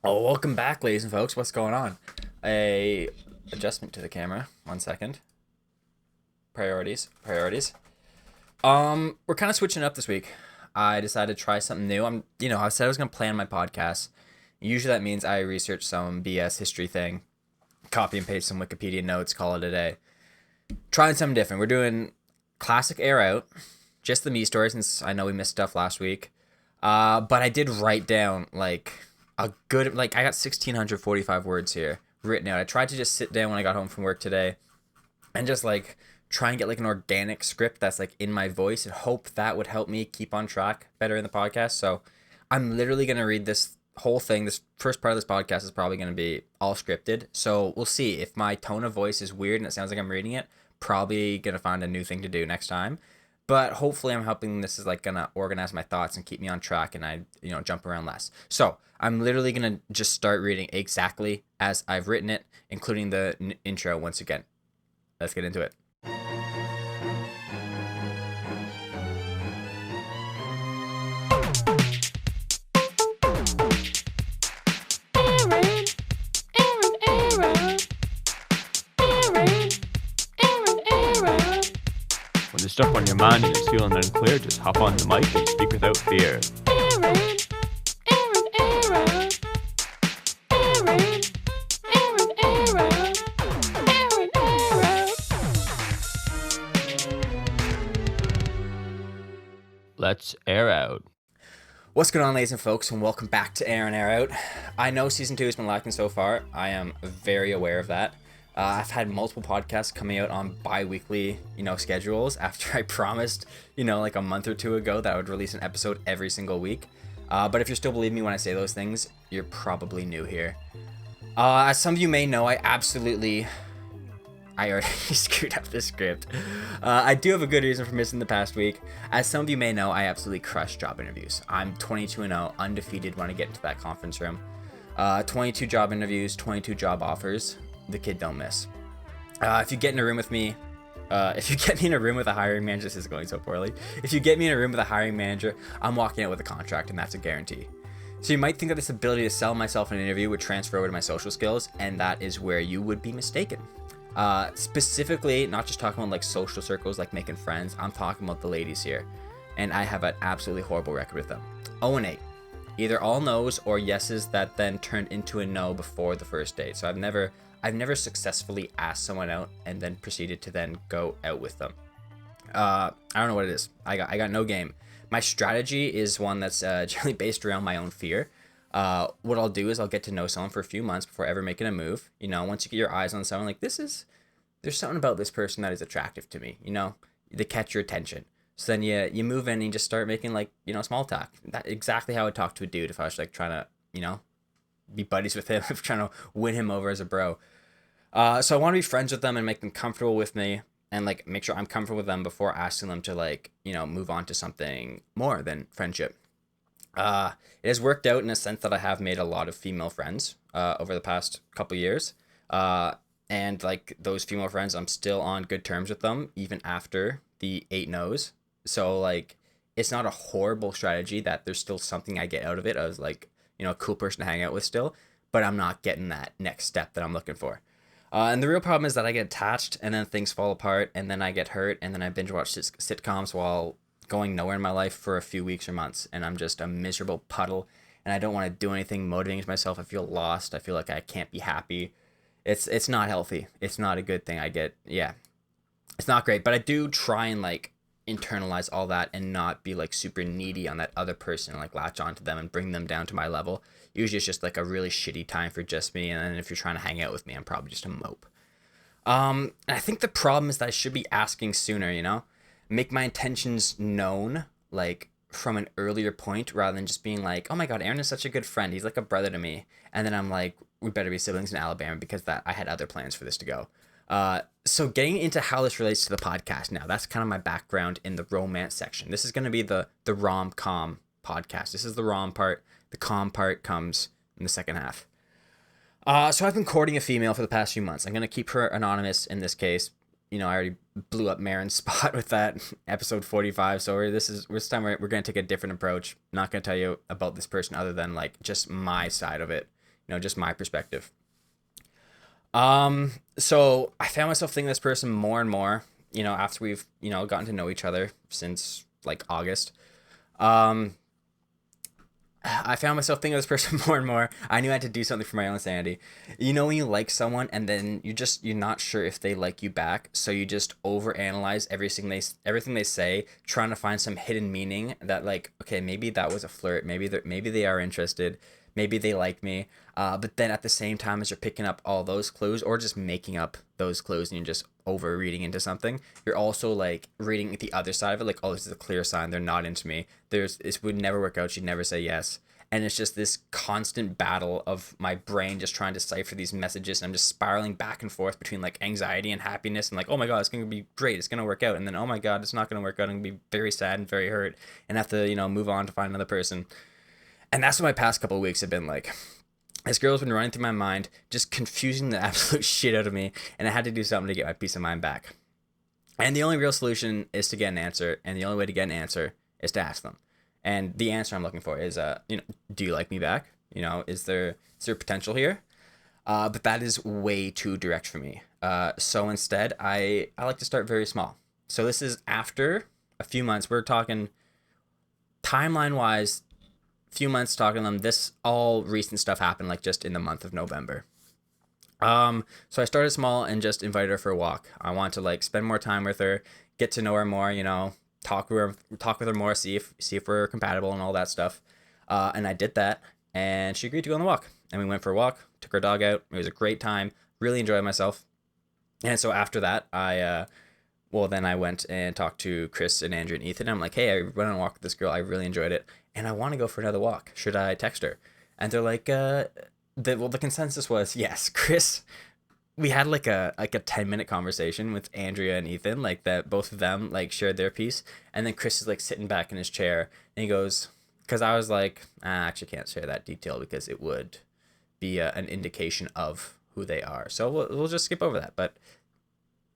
Oh, welcome back, ladies and folks. What's going on? A adjustment to the camera. 1 second. Priorities. We're kind of switching up this week. I decided to try something new. I said I was gonna plan my podcast. Usually that means I research some BS history thing, copy and paste some Wikipedia notes, call it a day. Trying something different. We're doing classic air out, just the me story since I know we missed stuff last week. But I did write down a good I got 1,645 words here written out. I tried to just sit down when I got home from work today and just try and get like an organic script that's like in my voice and hope that would help me keep on track better in the podcast. So I'm literally gonna read this whole thing. This first part of this podcast is probably gonna be all scripted. So we'll see if my tone of voice is weird and it sounds like I'm reading it. Probably gonna find a new thing to do next time. But hopefully I'm helping this is like gonna organize my thoughts and keep me on track and I jump around less. So I'm literally gonna just start reading exactly as I've written it, including the intro once again. Let's get into it. Aaron, Aaron. Aaron. When there's stuff on your mind and it's feeling unclear, just hop on the mic and speak without fear. Aaron. Let's air out. What's going on, ladies and folks, and welcome back to Air and Air Out. I know season 2 has been lacking so far. I am very aware of that. I've had multiple podcasts coming out on bi-weekly, schedules after I promised, like a month or two ago that I would release an episode every single week. But if you're still believing me when I say those things, you're probably new here. As some of you may know, I already screwed up the script. I do have a good reason for missing the past week. As some of you may know, I absolutely crush job interviews. I'm 22-0, undefeated when I get into that conference room. 22 job interviews, 22 job offers. The kid don't miss. If you get in a room with me, if you get me in a room with a hiring manager, this is going so poorly. If you get me in a room with a hiring manager, I'm walking out with a contract, and that's a guarantee. So you might think that this ability to sell myself in an interview would transfer over to my social skills, and that is where you would be mistaken. Specifically, not just talking about like social circles, like making friends. I'm talking about the ladies here, and I have an absolutely horrible record with them. 0-8, either all no's or yeses that then turned into a no before the first date. So I've never successfully asked someone out and then proceeded to then go out with them. I don't know what it is. I got no game. My strategy is one that's generally based around my own fear. What I'll do is I'll get to know someone for a few months before ever making a move. Once you get your eyes on someone, like there's something about this person that is attractive to me. They catch your attention. So then you move in and you just start making small talk. That's exactly how I would talk to a dude if I was like trying to be buddies with him, if trying to win him over as a bro. So I want to be friends with them and make them comfortable with me and like make sure I'm comfortable with them before asking them to move on to something more than friendship. It has worked out in a sense that I have made a lot of female friends over the past couple years. And like those female friends, I'm still on good terms with them even after the 8 no's. So like it's not a horrible strategy that there's still something I get out of it as a cool person to hang out with still, but I'm not getting that next step that I'm looking for. And the real problem is that I get attached and then things fall apart and then I get hurt and then I binge watch sitcoms while going nowhere in my life for a few weeks or months, and I'm just a miserable puddle and I don't want to do anything motivating to myself. I feel lost. I feel like I can't be happy. It's not healthy. It's not a good thing. It's not great, but I do try and internalize all that and not be super needy on that other person and latch onto them and bring them down to my level. Usually it's just a really shitty time for just me, and then if you're trying to hang out with me, I'm probably just a mope. And I think the problem is that I should be asking sooner, make my intentions known from an earlier point rather than just being like, oh my god, Aaron is such a good friend, he's like a brother to me, and then I'm like, we better be siblings in Alabama because that I had other plans for this to go. So getting into how this relates to the podcast now, that's kind of my background in the romance section. This is going to be the rom-com podcast. This is the rom part. The com part comes in the second half. So I've been courting a female for the past few months. I'm going to keep her anonymous in this case. I already blew up Marin's spot with that episode 45. So this time we're going to take a different approach. Not going to tell you about this person other than just my side of it. just my perspective. So I found myself thinking this person more and more, after we've, gotten to know each other since like August. I found myself thinking of this person more and more. I knew I had to do something for my own sanity. When you like someone and then you're not sure if they like you back, so you just overanalyze everything they say, trying to find some hidden meaning that, like, okay, maybe that was a flirt, maybe they are interested, maybe they like me. But then at the same time as you're picking up all those clues, or just making up those clues, and you're just over reading into something, you're also like reading the other side of it, like, oh, this is a clear sign they're not into me. This would never work out. She'd never say yes. And it's just this constant battle of my brain just trying to decipher these messages. And I'm just spiraling back and forth between like anxiety and happiness, and like, oh my God, it's going to be great, it's going to work out. And then, oh my God, it's not going to work out. I'm going to be very sad and very hurt and have to, move on to find another person. And that's what my past couple of weeks have been like. This girl's been running through my mind, just confusing the absolute shit out of me. And I had to do something to get my peace of mind back. And the only real solution is to get an answer. And the only way to get an answer is to ask them. And the answer I'm looking for is, do you like me back? Is there potential here? But that is way too direct for me. So instead, I like to start very small. So this is after a few months. We're talking timeline-wise, few months talking to them. This all recent stuff happened like just in the month of November. So I started small and just invited her for a walk. I want to like spend more time with her, get to know her more, talk with her more, see if we're compatible and all that stuff. And I did that, and she agreed to go on the walk. And we went for a walk, took our dog out. It was a great time, really enjoyed myself. And so after that, then I went and talked to Chris and Andrew and Ethan. I'm like, hey, I went on a walk with this girl. I really enjoyed it, and I want to go for another walk. Should I text her? And they're like, the consensus was yes. Chris, we had like a 10-minute conversation with Andrea and Ethan, like that both of them like shared their piece. And then Chris is like sitting back in his chair, and he goes, because I was like, I actually can't share that detail because it would be an indication of who they are. So we'll just skip over that. But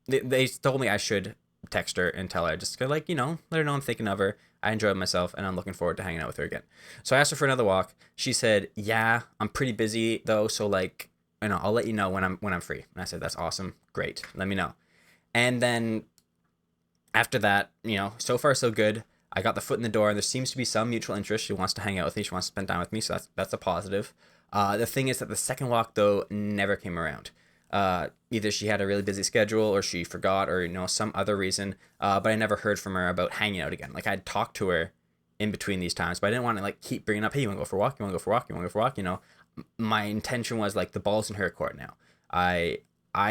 they told me I should text her and tell her, just to, like, let her know I'm thinking of her. I enjoyed myself, and I'm looking forward to hanging out with her again. So I asked her for another walk. She said, yeah, I'm pretty busy though, so like, I'll let you know when I'm free. And I said, that's awesome, great, let me know. And then after that, so far so good. I got the foot in the door, and there seems to be some mutual interest. She wants to hang out with me, she wants to spend time with me, so that's a positive. The thing is that the second walk though never came around. Either she had a really busy schedule, or she forgot, or some other reason, but I never heard from her about hanging out again. Like, I'd talked to her in between these times, but I didn't want to like keep bringing up, hey, you want to go for a walk, you want to go for a walk, you want to go for a walk. My intention was like, the ball's in her court now. I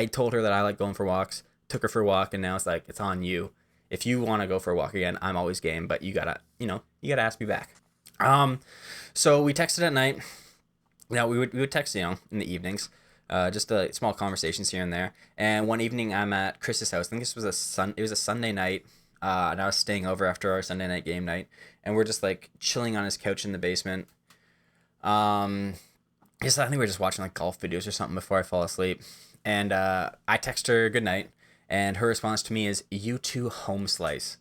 told her that I like going for walks, took her for a walk, and now it's like, it's on you. If you want to go for a walk again, I'm always game, but you gotta ask me back. So we texted at night. We would text, in the evenings. Just small conversations here and there. And one evening I'm at Chris's house. I think this was it was a Sunday night, and I was staying over after our Sunday night game night, and we're just like chilling on his couch in the basement. I think we're just watching like golf videos or something before I fall asleep. And I text her good night, and her response to me is, "You too, home slice,"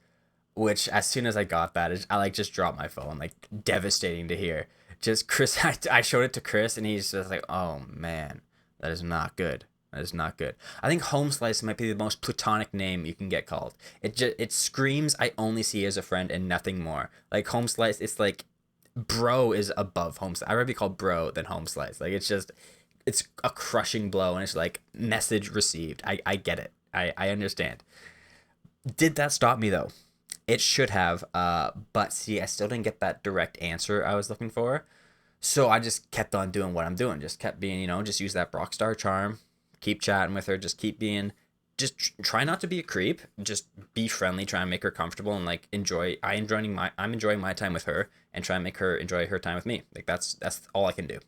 which as soon as I got that, I like just dropped my phone. Like, devastating to hear. Just Chris, I showed it to Chris, and he's just like, oh man. That is not good. That is not good. I think home slice might be the most platonic name you can get called. It screams, I only see you as a friend and nothing more. Like, home slice, it's like, bro is above home slice. I'd rather be called bro than home slice. Like, it's a crushing blow, and it's like, message received. I get it. I understand. Did that stop me though? It should have. But see, I still didn't get that direct answer I was looking for. So I just kept on doing what I'm doing. Just kept being, just use that Brockstar charm. Keep chatting with her. Just keep being, try not to be a creep. Just be friendly. Try and make her comfortable, and like I'm enjoying my time with her, and try and make her enjoy her time with me. Like, that's all I can do.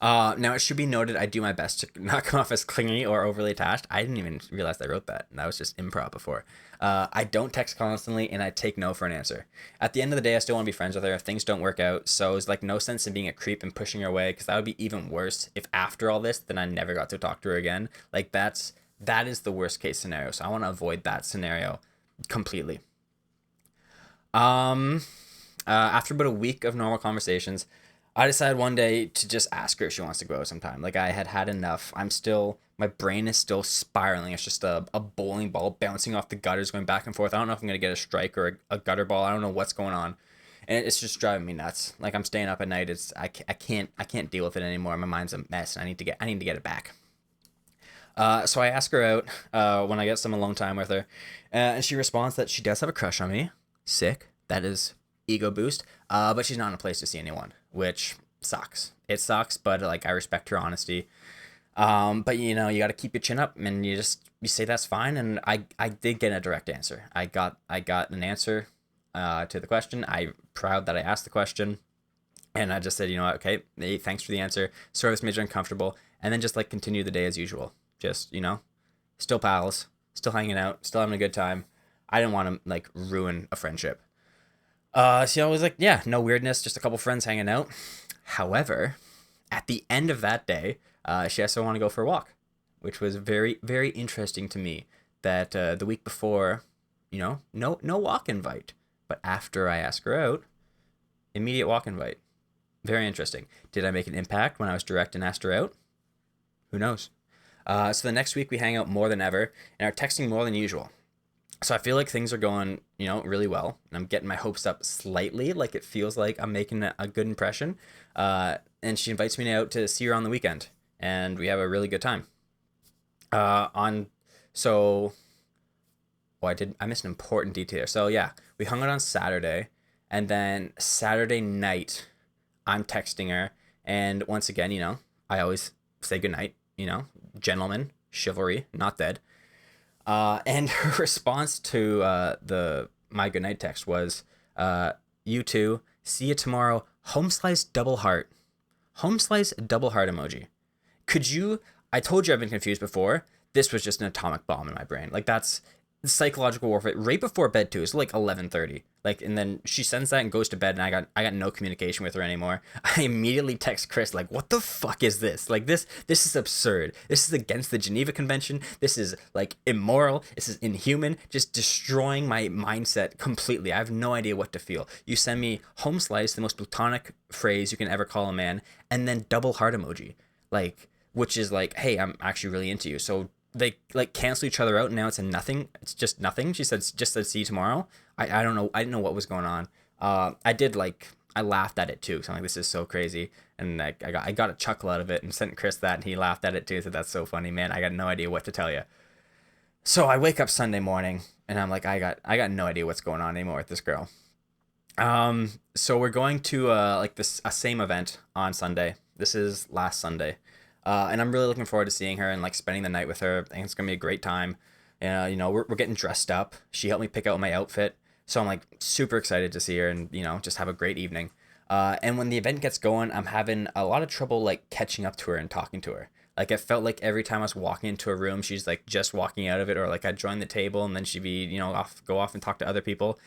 Now, it should be noted, I do my best to not come off as clingy or overly attached. I didn't even realize I wrote that. That was just improv before. I don't text constantly, and I take no for an answer. At the end of the day, I still want to be friends with her if things don't work out. So it's like no sense in being a creep and pushing her away, because that would be even worse if after all this, then I never got to talk to her again. Like, that is the worst case scenario. So I want to avoid that scenario completely. After about a week of normal conversations, I decided one day to just ask her if she wants to go out sometime. Like, I had had enough. My brain is still spiraling. It's just a bowling ball bouncing off the gutters, going back and forth. I don't know if I'm going to get a strike or a gutter ball. I don't know what's going on. And it's just driving me nuts. Like, I'm staying up at night. I can't deal with it anymore. My mind's a mess. I need to get it back. So I ask her out when I get some alone time with her, and she responds that she does have a crush on me. Sick. That is ego boost. But she's not in a place to see anyone, which sucks. It sucks, but like I respect her honesty. But you know, you got to keep your chin up, and you say that's fine. And I did get a direct answer. I got an answer to the question. I'm proud that I asked the question. And I just said, you know what, okay, hey, thanks for the answer. Sorry this made you uncomfortable. And then just like continue the day as usual. Just, you know, still pals, still hanging out, still having a good time. I didn't want to like ruin a friendship. So I was like, yeah, no weirdness, just a couple friends hanging out. However, at the end of that day, she asked if I want to go for a walk, which was very, very interesting to me. That the week before, you know, no walk invite, but after I asked her out, immediate walk invite. Very interesting. Did I make an impact when I was direct and asked her out? Who knows? So the next week we hang out more than ever and are texting more than usual. So I feel like things are going, you know, really well. And I'm getting my hopes up slightly. Like it feels like I'm making a good impression. And she invites me out to see her on the weekend. And we have a really good time. So, I missed an important detail. So yeah, we hung out on Saturday. And then Saturday night, I'm texting her. And once again, you know, I always say goodnight, you know, gentleman, chivalry, not dead. And her response to my goodnight text was, you two, see you tomorrow, home slice double heart. Home slice double heart emoji. I told you I've been confused before. This was just an atomic bomb in my brain. Like that's psychological warfare right before bed too. It's like 11:30. Like, and then she sends that and goes to bed, and I got no communication with her anymore. I immediately text Chris like, what the fuck is this? Like this is absurd. This is against the Geneva Convention. This is like immoral. This is inhuman. Just destroying my mindset completely. I have no idea what to feel. You send me home slice, the most platonic phrase you can ever call a man, and then double heart emoji, like, which is like, hey, I'm actually really into you. So they like cancel each other out, and now it's a nothing. It's just nothing. She said see you tomorrow. I don't know. I didn't know what was going on. I laughed at it too. So I'm like, this is so crazy. And I got a chuckle out of it and sent Chris that, and he laughed at it too. Said that's so funny, man. I got no idea what to tell you. So I wake up Sunday morning and I'm like, I got no idea what's going on anymore with this girl. So we're going to like a same event on Sunday. This is last Sunday. And I'm really looking forward to seeing her and like spending the night with her. I think it's gonna be a great time. You know, we're getting dressed up. She helped me pick out my outfit, so I'm like super excited to see her and, you know, just have a great evening. And when the event gets going, I'm having a lot of trouble like catching up to her and talking to her. Like it felt like every time I was walking into a room, she's like just walking out of it, or like I'd join the table and then she'd be, you know, go off and talk to other people.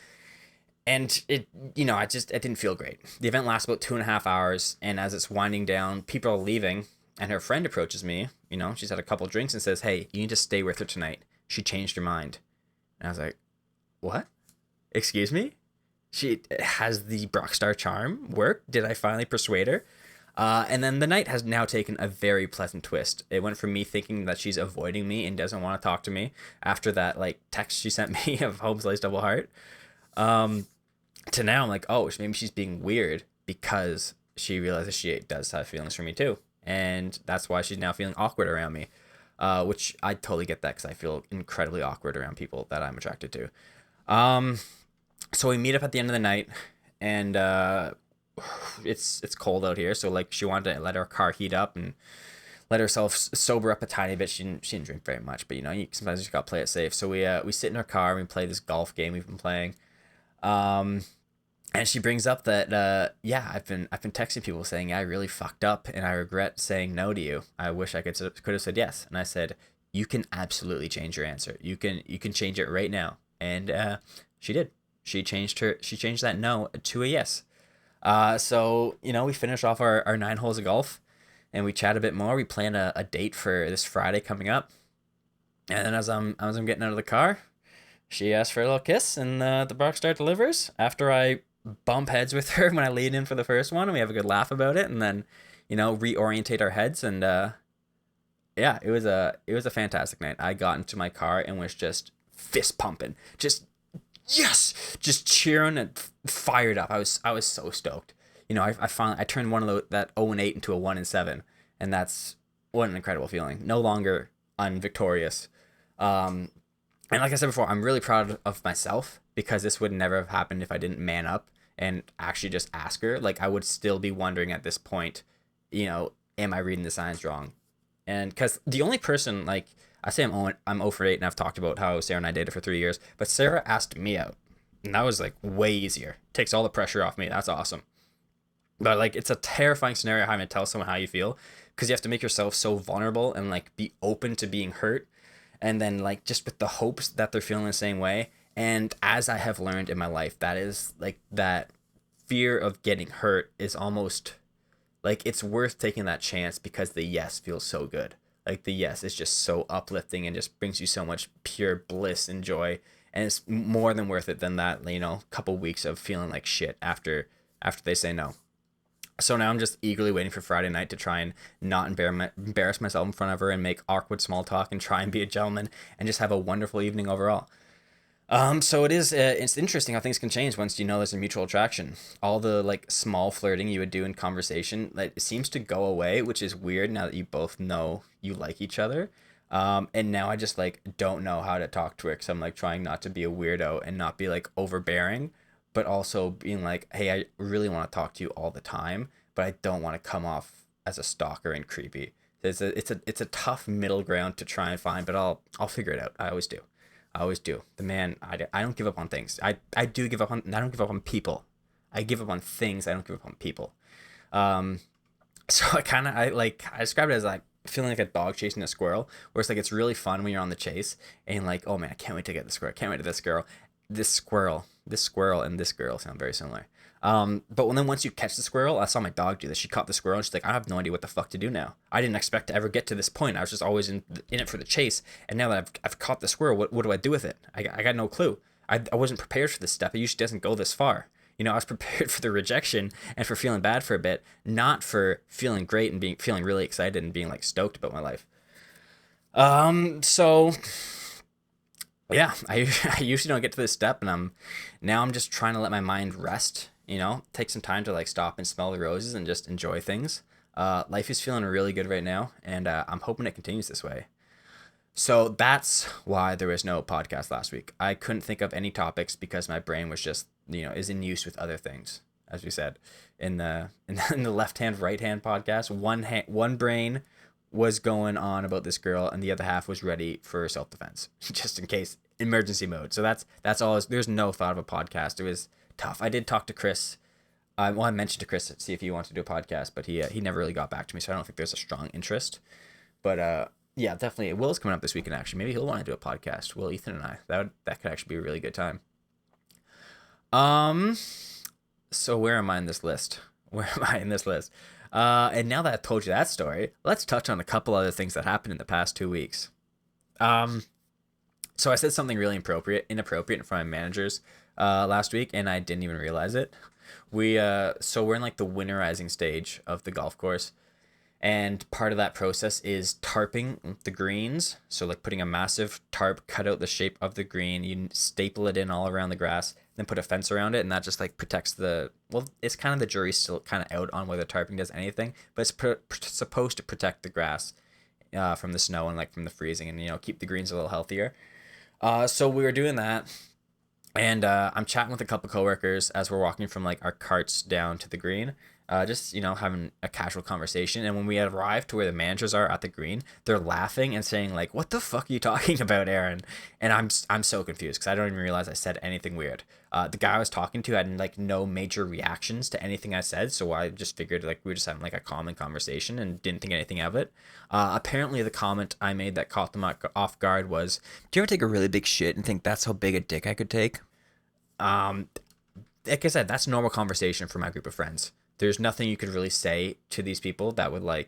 And it, you know, it didn't feel great. The event lasts about 2.5 hours, and as it's winding down, people are leaving, and her friend approaches me. You know, she's had a couple drinks and says, "Hey, you need to stay with her tonight. She changed her mind." And I was like, "What? Excuse me? She has the Brockstar charm work? Did I finally persuade her?" And then the night has now taken a very pleasant twist. It went from me thinking that she's avoiding me and doesn't want to talk to me after that like text she sent me of home slice double heart, to now I'm like, oh, maybe she's being weird because she realizes she does have feelings for me too, and that's why she's now feeling awkward around me. Which I totally get that because I feel incredibly awkward around people that I'm attracted to. So we meet up at the end of the night, and it's cold out here, so like she wanted to let her car heat up and let herself sober up a tiny bit. She didn't drink very much, but you know, sometimes you just gotta play it safe. So we sit in our car and we play this golf game we've been playing. And she brings up that yeah, I've been texting people saying, yeah, I really fucked up and I regret saying no to you. I wish I could have said yes. And I said, you can absolutely change your answer. You can change it right now. And she did. She changed that no to a yes. So you know, we finish off our 9 holes of golf, and we chat a bit more. We plan a date for this Friday coming up. And then as I'm getting out of the car, she asked for a little kiss, and the Brockstar delivers after I bump heads with her when I lead in for the first one, and we have a good laugh about it, and then, reorientate our heads, and yeah, it was a fantastic night. I got into my car and was just fist pumping, just yes, just cheering and fired up. I was so stoked. I finally I turned that 0-8 into a 1-7, and that's what an incredible feeling. No longer unvictorious. And like I said before, I'm really proud of myself because this would never have happened if I didn't man up and actually just ask her. Like, I would still be wondering at this point, am I reading the signs wrong? And because the only person, like, I say I'm 0 for 8, and I've talked about how Sarah and I dated for 3 years, but Sarah asked me out, and that was like way easier. Takes all the pressure off me. That's awesome. But like, it's a terrifying scenario having to tell someone how you feel, because you have to make yourself so vulnerable and like be open to being hurt, and then like just with the hopes that they're feeling the same way. And as I have learned in my life, that is like that fear of getting hurt is almost like it's worth taking that chance because the yes feels so good. Like the yes is just so uplifting and just brings you so much pure bliss and joy, and it's more than worth it than that couple weeks of feeling like shit after they say no. So now I'm just eagerly waiting for Friday night to try and not embarrass myself in front of her and make awkward small talk and try and be a gentleman and just have a wonderful evening overall. So it's interesting how things can change once there's a mutual attraction. All the like small flirting you would do in conversation, like, it seems to go away, which is weird now that you both know you like each other. And now I just like don't know how to talk to her because I'm like trying not to be a weirdo and not be like overbearing, but also being like, hey, I really want to talk to you all the time, but I don't want to come off as a stalker and creepy. It's a tough middle ground to try and find, but I'll figure it out. I always do. The man, I don't give up on things. I don't give up on people. I give up on things. I don't give up on people. So I describe it as like feeling like a dog chasing a squirrel, where it's like it's really fun when you're on the chase and you're like, oh man, I can't wait to get the squirrel. I can't wait to this girl. This squirrel and this girl sound very similar. But then once you catch the squirrel, I saw my dog do this. She caught the squirrel and she's like, I have no idea what the fuck to do now. I didn't expect to ever get to this point. I was just always in it for the chase. And now that I've caught the squirrel, what do I do with it? I got no clue. I wasn't prepared for this step. It usually doesn't go this far. I was prepared for the rejection and for feeling bad for a bit, not for feeling great and feeling really excited and being like stoked about my life. So yeah, I usually don't get to this step, and I'm just trying to let my mind rest, take some time to like stop and smell the roses and just enjoy things. Life is feeling really good right now, and I'm hoping it continues this way. So that's why there was no podcast last week. I couldn't think of any topics because my brain was just, is in use with other things. As we said in the left hand, right hand podcast, one brain was going on about this girl and the other half was ready for self-defense just in case emergency mode. So that's all. There's no thought of a podcast. It was tough. I did talk to Chris. I mentioned to Chris to see if he wanted to do a podcast, but he never really got back to me. So I don't think there's a strong interest, but yeah, definitely. Will's coming up this weekend. Actually, maybe he'll want to do a podcast. Will, Ethan, and I. That could actually be a really good time. So where am I in this list? And now that I've told you that story, let's touch on a couple other things that happened in the past 2 weeks. So I said something really inappropriate in front of managers last week, and I didn't even realize it. So we're in like the winterizing stage of the golf course. And part of that process is tarping the greens. So like putting a massive tarp, cut out the shape of the green, you staple it in all around the grass, then put a fence around it, and that just like protects it's kind of the jury's still kind of out on whether tarping does anything, but it's supposed to protect the grass from the snow and like from the freezing, and keep the greens a little healthier. So we were doing that, and I'm chatting with a couple coworkers as we're walking from like our carts down to the green. Just having a casual conversation, and when we arrive to where the managers are at the green, they're laughing and saying like, "What the fuck are you talking about, Aaron?" And I'm so confused because I don't even realize I said anything weird. The guy I was talking to had like no major reactions to anything I said, so I just figured like we were just having like a common conversation and didn't think anything of it. Apparently the comment I made that caught them off guard was, "Do you ever take a really big shit and think that's how big a dick I could take?" Like I said, that's normal conversation for my group of friends. There's nothing you could really say to these people that would like,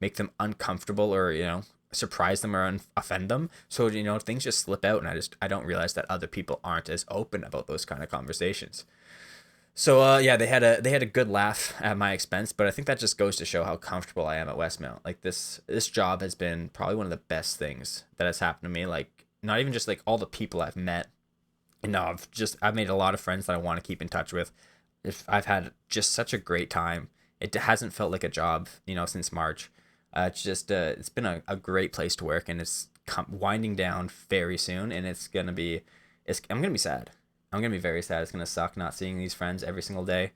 make them uncomfortable or, surprise them or offend them. So, things just slip out, and I don't realize that other people aren't as open about those kind of conversations. So yeah, they had a good laugh at my expense, but I think that just goes to show how comfortable I am at Westmount. Like this job has been probably one of the best things that has happened to me. Like not even just like all the people I've met, and no, I've made a lot of friends that I want to keep in touch with. If I've had just such a great time. It hasn't felt like a job, since March. It's been a great place to work, and it's winding down very soon, and I'm gonna be sad. I'm gonna be very sad. It's gonna suck not seeing these friends every single day.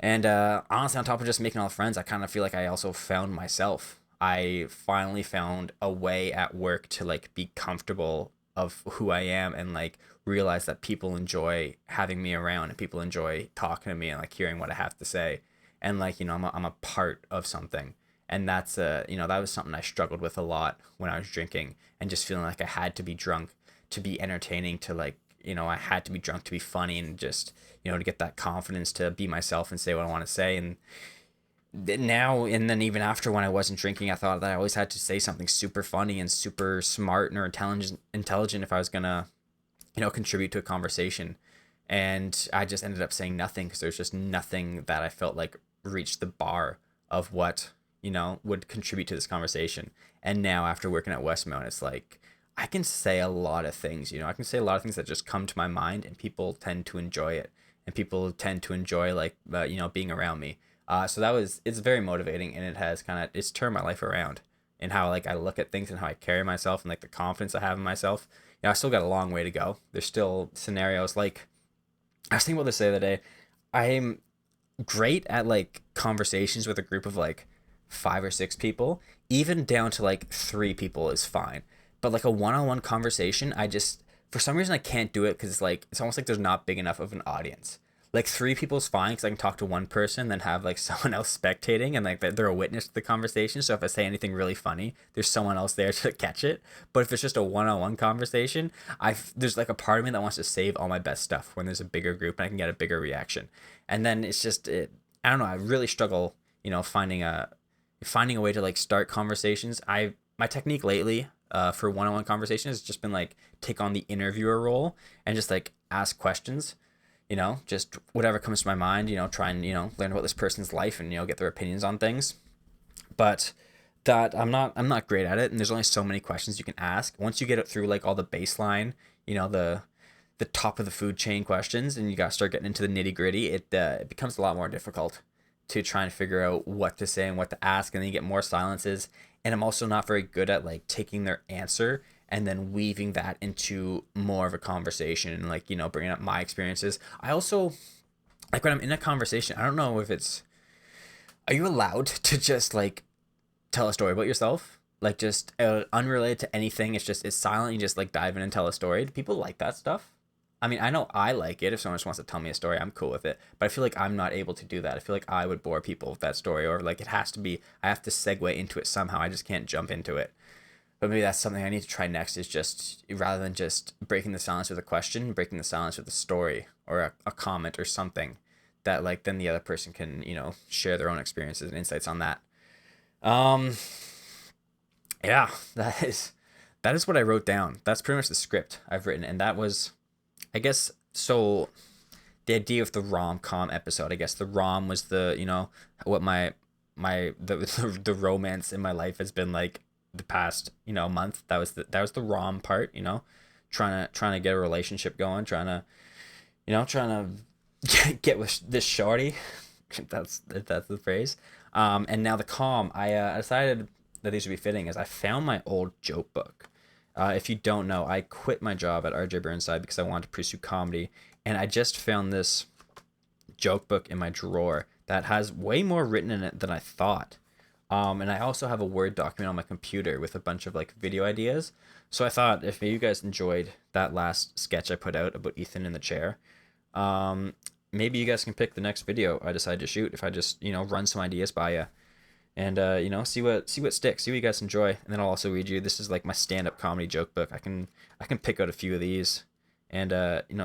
And honestly, on top of just making all the friends, I kind of feel like I also found myself. I finally found a way at work to like be comfortable of who I am and like realize that people enjoy having me around and people enjoy talking to me and like hearing what I have to say. And like, I'm a part of something. And that's that was something I struggled with a lot when I was drinking and just feeling like I had to be drunk to be entertaining to like, I had to be drunk to be funny and just, to get that confidence to be myself and say what I want to say. And now and then even after when I wasn't drinking, I thought that I always had to say something super funny and super smart or intelligent if I was gonna, contribute to a conversation. And I just ended up saying nothing because there's just nothing that I felt like reached the bar of what, would contribute to this conversation. And now after working at Westmount, it's like I can say a lot of things, I can say a lot of things that just come to my mind and people tend to enjoy it and people tend to enjoy like, being around me. So it's very motivating and it's turned my life around and how like I look at things and how I carry myself and like the confidence I have in myself. I still got a long way to go. There's still scenarios like I was thinking about this the other day. I'm great at like conversations with a group of like 5 or 6 people, even down to like 3 people is fine. But like a one-on-one conversation, for some reason I can't do it because it's almost like there's not big enough of an audience. Like 3 people is fine because I can talk to one person, then have like someone else spectating and like they're a witness to the conversation. So if I say anything really funny, there's someone else there to catch it. But if it's just a one-on-one conversation, there's like a part of me that wants to save all my best stuff when there's a bigger group and I can get a bigger reaction. And then I don't know. I really struggle, finding a way to like start conversations. My technique lately, for one-on-one conversations has just been like take on the interviewer role and just like ask questions. Just whatever comes to my mind, try and, learn about this person's life and, get their opinions on things. But that I'm not great at it. And there's only so many questions you can ask. Once you get it through like all the baseline, the top of the food chain questions and you got to start getting into the nitty gritty, it becomes a lot more difficult to try and figure out what to say and what to ask. And then you get more silences. And I'm also not very good at like taking their answer and then weaving that into more of a conversation and like, bringing up my experiences. I also, like when I'm in a conversation, I don't know if are you allowed to just like tell a story about yourself? Like just unrelated to anything. It's silent. You just like dive in and tell a story. Do people like that stuff? I mean, I know I like it. If someone just wants to tell me a story, I'm cool with it. But I feel like I'm not able to do that. I feel like I would bore people with that story, or like I have to segue into it somehow. I just can't jump into it. But maybe that's something I need to try next is just rather than just breaking the silence with a question, breaking the silence with a story or a comment or something that like then the other person can, share their own experiences and insights on that. Yeah, that is what I wrote down. That's pretty much the script I've written. And that was, I guess, so the idea of the rom-com episode, I guess the rom was what the romance in my life has been like the past month. That was the rom part, trying to get a relationship going, trying to get with this shorty. that's the phrase. And now the calm, I decided that these would be fitting as I found my old joke book. If you don't know, I quit my job at RJ Burnside because I wanted to pursue comedy, and I just found this joke book in my drawer that has way more written in it than I thought. And I also have a Word document on my computer with a bunch of like video ideas. So I thought if you guys enjoyed that last sketch I put out about Ethan in the chair, maybe you guys can pick the next video I decide to shoot if I just, run some ideas by you and, see what sticks, see what you guys enjoy. And then I'll also read you. This is like my stand-up comedy joke book. I can pick out a few of these and,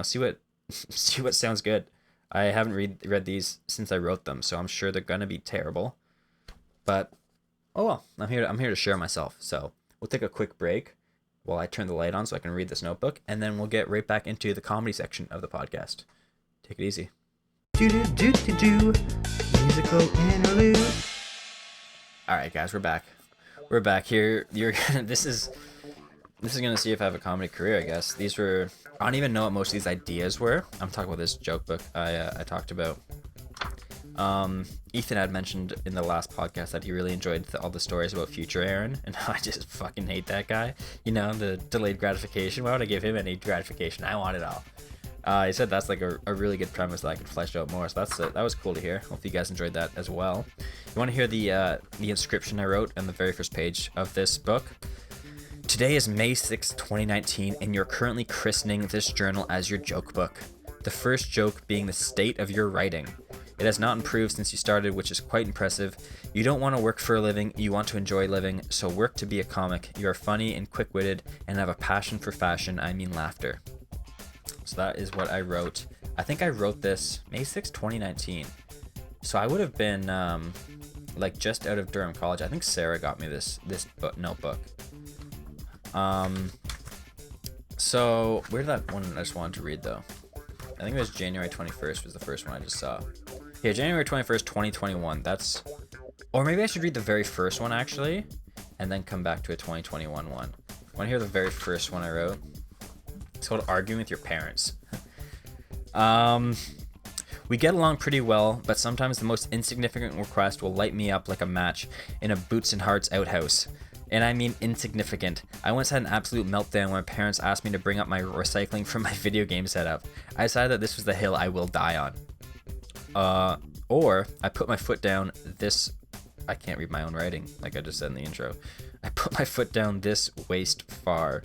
see what, see what sounds good. I haven't read these since I wrote them, so I'm sure they're going to be terrible. But oh well, I'm here to share myself. So we'll take a quick break while I turn the light on so I can read this notebook, and then we'll get right back into the comedy section of the podcast. Take it easy. Do. Musical interlude. All right, guys, we're back. We're back here. You're gonna. This is gonna see if I have a comedy career. I guess these were. I don't even know what most of these ideas were. I'm talking about this joke book I talked about. Ethan had mentioned in the last podcast that he really enjoyed all the stories about future Aaron, and I just fucking hate that guy. You know, the delayed gratification. Why would I give him any gratification? I want it all. He said that's like a really good premise that I could flesh out more. So that was cool to hear. Hope you guys enjoyed that as well. You want to hear the inscription I wrote on the very first page of this book? Today is May 6th, 2019, and you're currently christening this journal as your joke book. The first joke being the state of your writing. It has not improved since you started, which is quite impressive. You don't want to work for a living, you want to enjoy living, so work to be a comic. You are funny and quick-witted and have a passion for fashion, I mean laughter. So that is what I wrote. I think I wrote this May 6, 2019. So I would have been like just out of Durham College. I think Sarah got me this notebook. So where did that one I just wanted to read though? I think it was January 21st was the first one I just saw. Yeah, January 21st, 2021. That's, or maybe I should read the very first one actually, and then come back to a 2021 one. Want to hear the very first one I wrote? It's called Arguing with Your Parents. We get along pretty well, but sometimes the most insignificant request will light me up like a match in a Boots and Hearts outhouse. And I mean insignificant. I once had an absolute meltdown when my parents asked me to bring up my recycling from my video game setup. I decided that this was the hill I will die on. Or I put my foot down this... I can't read my own writing, like I just said in the intro. I put my foot down this waist far.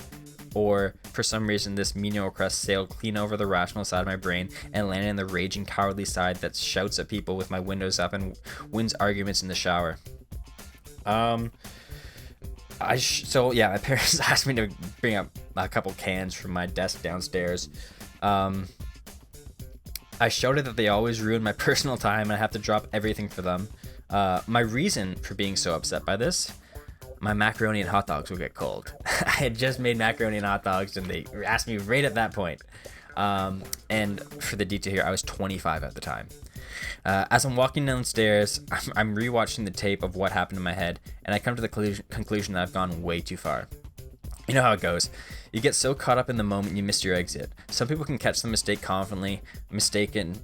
Or, for some reason, this menial request sailed clean over the rational side of my brain and landed on the raging, cowardly side that shouts at people with my windows up and wins arguments in the shower. So yeah, my parents asked me to bring up a couple cans from my desk downstairs. I shouted that they always ruin my personal time and I have to drop everything for them. My reason for being so upset by this... my macaroni and hot dogs will get cold. I had just made macaroni and hot dogs and they asked me right at that point. And for the detail here, I was 25 at the time. As I'm walking downstairs, I'm rewatching the tape of what happened in my head, and I come to the conclusion that I've gone way too far. You know how it goes. You get so caught up in the moment you miss your exit. Some people can catch the mistake confidently mistaken,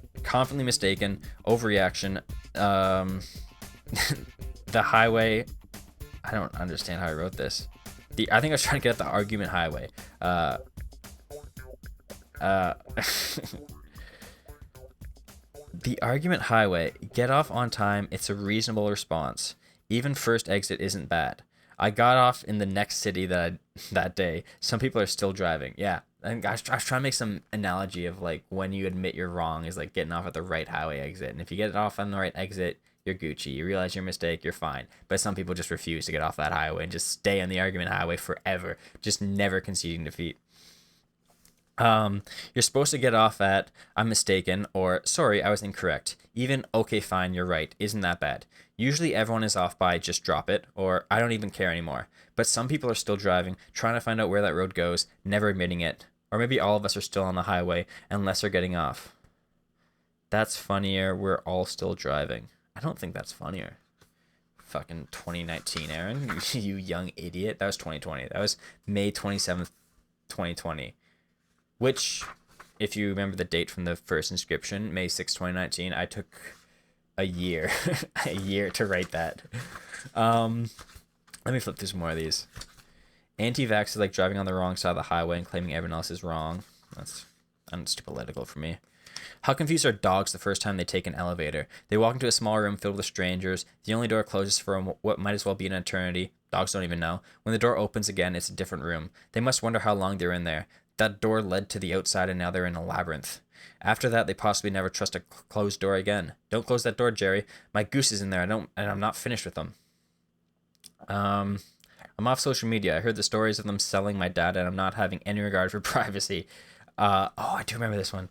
overreaction. The highway... I don't understand how I wrote this. I think I was trying to get at the argument highway. The argument highway. Get off on time. It's a reasonable response. Even first exit isn't bad. I got off in the next city that day. Some people are still driving. Yeah. I was trying to make some analogy of like when you admit you're wrong is like getting off at the right highway exit. And if you get off on the right exit, you're Gucci. You realize your mistake, you're fine. But some people just refuse to get off that highway and just stay on the argument highway forever, just never conceding defeat. You're supposed to get off at I'm mistaken or sorry, I was incorrect. Even okay, fine, you're right. Isn't that bad? Usually everyone is off by just drop it or I don't even care anymore. But some people are still driving, trying to find out where that road goes, never admitting it. Or maybe all of us are still on the highway unless they're getting off. That's funnier. We're all still driving. I don't think that's funnier. Fucking 2019, Aaron. You young idiot. That was 2020. That was May 27th, 2020. Which, if you remember the date from the first inscription, May 6, 2019, I took a year. A year to write that. Let me flip through some more of these. Anti-vax is like driving on the wrong side of the highway and claiming everyone else is wrong. That's too political for me. How confused are dogs the first time they take an elevator? They walk into a small room filled with strangers. The only door closes for what might as well be an eternity. Dogs don't even know. When the door opens again, it's a different room. They must wonder how long they're in there. That door led to the outside and now they're in a labyrinth. After that, they possibly never trust a closed door again. Don't close that door, Jerry. My goose is in there. I'm not finished with them. I'm off social media. I heard the stories of them selling my data and I'm not having any regard for privacy. I do remember this one.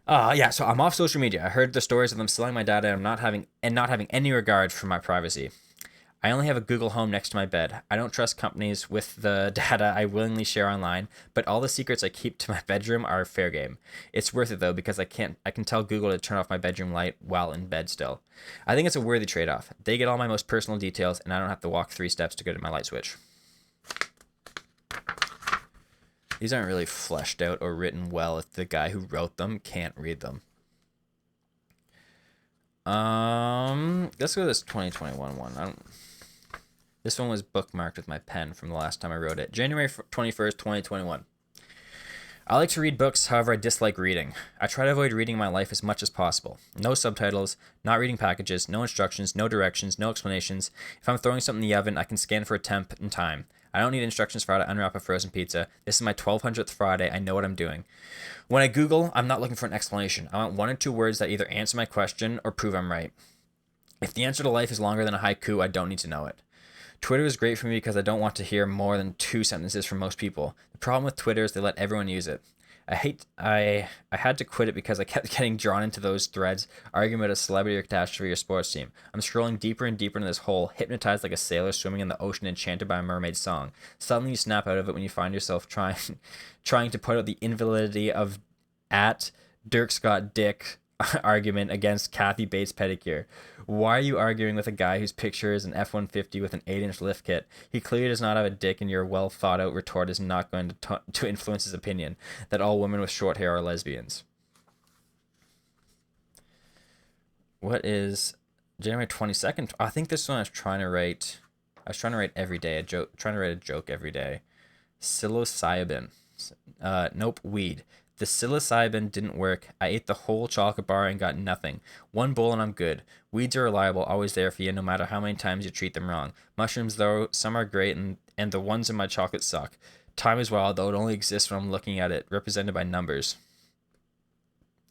Yeah, so I'm off social media. I heard the stories of them selling my data and not having any regard for my privacy. I only have a Google Home next to my bed. I don't trust companies with the data I willingly share online, but all the secrets I keep to my bedroom are fair game. It's worth it though because I can tell Google to turn off my bedroom light while in bed still. I think it's a worthy trade-off. They get all my most personal details and I don't have to walk 3 steps to go to my light switch. These aren't really fleshed out or written well if the guy who wrote them can't read them. Let's go to this 2021 one. This one was bookmarked with my pen from the last time I wrote it. January 21st, 2021. I like to read books, however I dislike reading. I try to avoid reading my life as much as possible. No subtitles, not reading packages, no instructions, no directions, no explanations. If I'm throwing something in the oven, I can scan for a temp and time. I don't need instructions for how to unwrap a frozen pizza. This is my 1200th Friday. I know what I'm doing. When I Google, I'm not looking for an explanation. I want 1 or 2 words that either answer my question or prove I'm right. If the answer to life is longer than a haiku, I don't need to know it. Twitter is great for me because I don't want to hear more than 2 sentences from most people. The problem with Twitter is they let everyone use it. I had to quit it because I kept getting drawn into those threads, arguing about a celebrity or catastrophe or sports team. I'm scrolling deeper and deeper into this hole, hypnotized like a sailor swimming in the ocean enchanted by a mermaid song. Suddenly you snap out of it when you find yourself trying to put out the invalidity of at Dirk Scott Dick argument against Kathy Bates pedicure. Why are you arguing with a guy whose picture is an F-150 with an 8-inch lift kit? He clearly does not have a dick, and your well thought out retort is not going to influence his opinion that all women with short hair are lesbians. What is January 22nd? I think this one I was trying to write every day, trying to write a joke every day. Psilocybin. Nope, weed. The psilocybin didn't work. I ate the whole chocolate bar and got nothing. 1 bowl and I'm good. Weeds are reliable, always there for you, no matter how many times you treat them wrong. Mushrooms, though, some are great, and the ones in my chocolate suck. Time is wild, though it only exists when I'm looking at it, represented by numbers.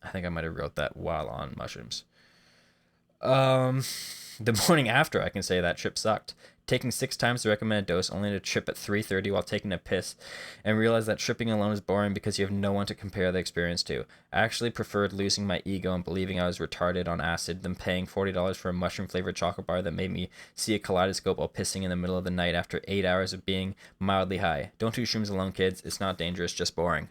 I think I might have wrote that while on mushrooms. The morning after, I can say that trip sucked. Taking 6 times the recommended dose only to trip at 3:30 while taking a piss, and realize that tripping alone is boring because you have no one to compare the experience to. I actually preferred losing my ego and believing I was retarded on acid than paying $40 for a mushroom-flavored chocolate bar that made me see a kaleidoscope while pissing in the middle of the night after 8 hours of being mildly high. Don't do shrooms alone, kids. It's not dangerous, just boring.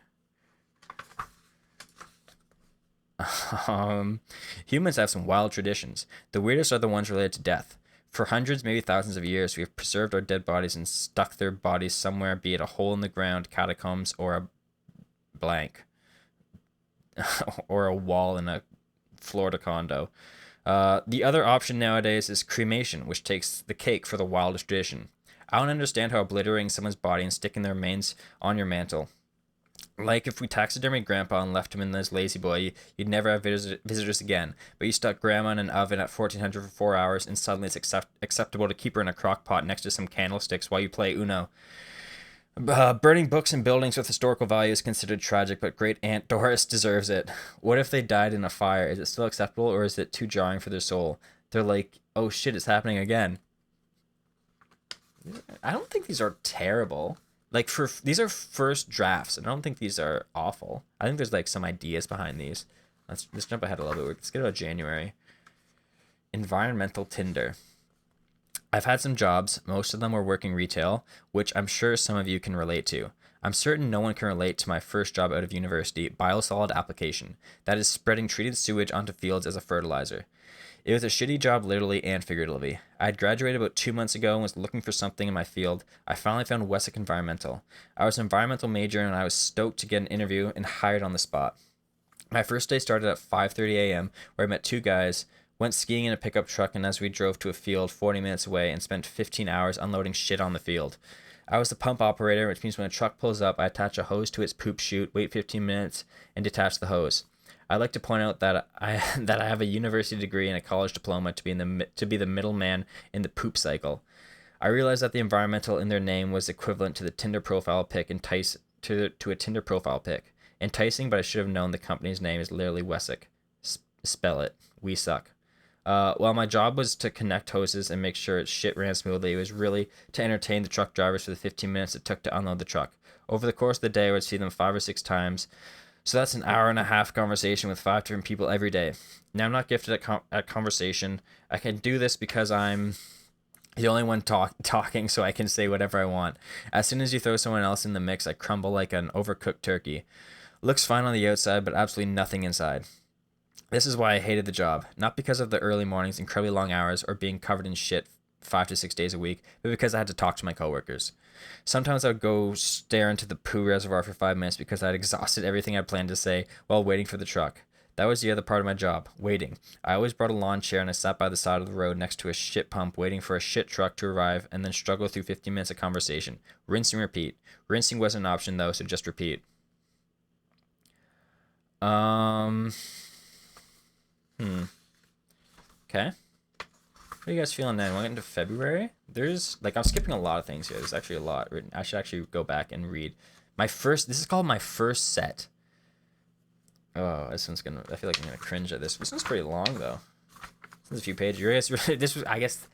Humans have some wild traditions. The weirdest are the ones related to death. For hundreds, maybe thousands of years, we have preserved our dead bodies and stuck their bodies somewhere, be it a hole in the ground, catacombs, or a blank. Or a wall in a Florida condo. The other option nowadays is cremation, which takes the cake for the wildest tradition. I don't understand how obliterating someone's body and sticking their remains on your mantle. Like if we taxidermied Grandpa and left him in this lazy boy, you'd never have visitors again. But you stuck Grandma in an oven at 1400 for 4 hours, and suddenly it's acceptable to keep her in a crock pot next to some candlesticks while you play Uno. Burning books and buildings with historical value is considered tragic, but Great Aunt Doris deserves it. What if they died in a fire? Is it still acceptable, or is it too jarring for their soul? They're like, oh shit, it's happening again. I don't think these are terrible. Like, these are first drafts, and I don't think these are awful. I think there's like some ideas behind these. Let's jump ahead a little bit. Let's get about January. Environmental Tinder. I've had some jobs. Most of them were working retail, which I'm sure some of you can relate to. I'm certain no one can relate to my first job out of university, biosolid application. That is spreading treated sewage onto fields as a fertilizer. It was a shitty job literally and figuratively. I had graduated about 2 months ago and was looking for something in my field. I finally found Wessex Environmental. I was an environmental major and I was stoked to get an interview and hired on the spot. My first day started at 5:30 a.m. where I met 2 guys, went skiing in a pickup truck, and as we drove to a field 40 minutes away and spent 15 hours unloading shit on the field. I was the pump operator, which means when a truck pulls up, I attach a hose to its poop chute, wait 15 minutes, and detach the hose. I'd like to point out that I have a university degree and a college diploma to be the middleman in the poop cycle. I realized that the environmental in their name was equivalent to the Tinder profile pic to a Tinder profile pic. Enticing, but I should have known the company's name is literally Wessex. Spell it. We suck. While my job was to connect hoses and make sure its shit ran smoothly, it was really to entertain the truck drivers for the 15 minutes it took to unload the truck. Over the course of the day, I would see them 5 or 6 times. So that's an hour and a half conversation with 5 different people every day. Now I'm not gifted at conversation. I can do this because I'm The only one talking, so I can say whatever I want. As soon as you throw someone else in the mix, I crumble like an overcooked turkey. Looks fine on the outside, but absolutely nothing inside. This is why I hated the job. Not because of the early mornings, incredibly long hours, or being covered in shit 5 to 6 days a week, but because I had to talk to my coworkers. Sometimes I would go stare into the poo reservoir for 5 minutes because I had exhausted everything I planned to say while waiting for the truck. That was the other part of my job, waiting. I always brought a lawn chair and I sat by the side of the road next to a shit pump waiting for a shit truck to arrive and then struggle through 15 minutes of conversation. Rinse and repeat. Rinsing wasn't an option though, so just repeat. Okay. What are you guys feeling then? We're getting into February. There's like I'm skipping a lot of things here. There's actually a lot written. I should actually go back and read. This is called my first set. Oh, this one's gonna. I feel like I'm gonna cringe at this. This one's pretty long though. This is a few pages. This was, I guess,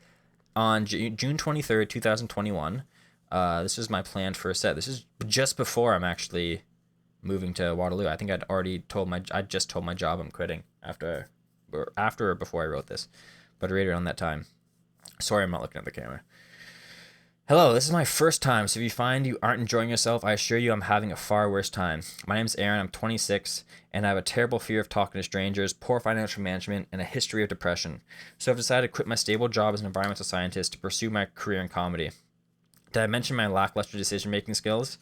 on June 23rd, 2021. This was my planned first set. This is just before I'm actually moving to Waterloo. I think I just told my job I'm quitting after or before I wrote this, but right around that time. Sorry, I'm not looking at the camera. Hello, this is my first time, so if you find you aren't enjoying yourself, I assure you I'm having a far worse time. My name's Aaron, I'm 26, and I have a terrible fear of talking to strangers, poor financial management, and a history of depression. So I've decided to quit my stable job as an environmental scientist to pursue my career in comedy. Did I mention my lackluster decision-making skills?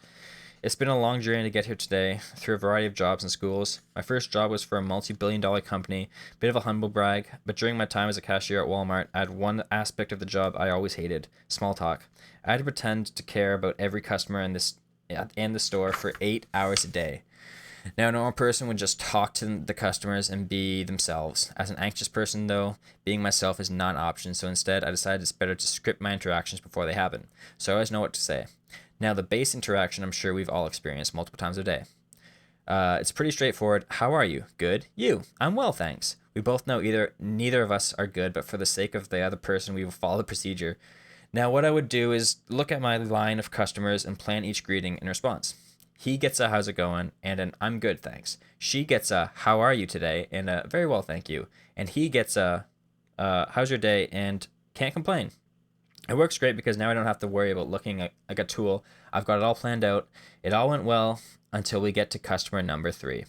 It's been a long journey to get here today, through a variety of jobs and schools. My first job was for a multi-billion-dollar company, bit of a humble brag, but during my time as a cashier at Walmart, I had one aspect of the job I always hated, small talk. I had to pretend to care about every customer in the store for 8 hours a day. Now, a normal person would just talk to the customers and be themselves. As an anxious person, though, being myself is not an option, so instead I decided it's better to script my interactions before they happen, so I always know what to say. Now, the base interaction I'm sure we've all experienced multiple times a day. It's pretty straightforward. How are you? Good. You? I'm well, thanks. We both know neither of us are good, but for the sake of the other person, we will follow the procedure. Now, what I would do is look at my line of customers and plan each greeting in response. He gets a how's it going and an I'm good, thanks. She gets a how are you today and a very well, thank you. And he gets a how's your day and can't complain. It works great because now I don't have to worry about looking like a tool. I've got it all planned out. It all went well until we get to customer number 3.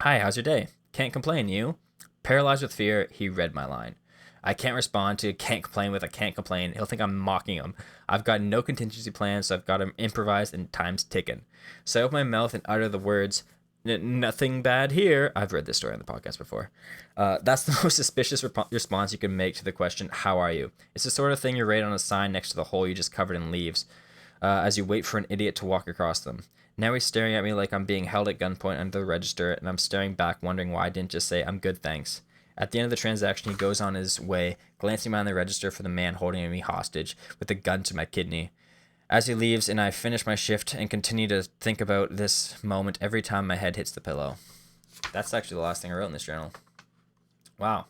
Hi, how's your day? Can't complain, you? Paralyzed with fear, he read my line. I can't respond to can't complain with a can't complain. He'll think I'm mocking him. I've got no contingency plans, so I've got him improvised and time's ticking. So I open my mouth and utter the words, nothing bad here. I've read this story on the podcast before. That's the most suspicious response you can make to the question, how are you? It's the sort of thing you write on a sign next to the hole you just covered in leaves as you wait for an idiot to walk across them. Now he's staring at me like I'm being held at gunpoint under the register, and I'm staring back wondering why I didn't just say, I'm good, thanks. At the end of the transaction, he goes on his way, glancing behind the register for the man holding me hostage with a gun to my kidney. As he leaves and I finish my shift and continue to think about this moment every time my head hits the pillow. That's actually the last thing I wrote in this journal. Wow.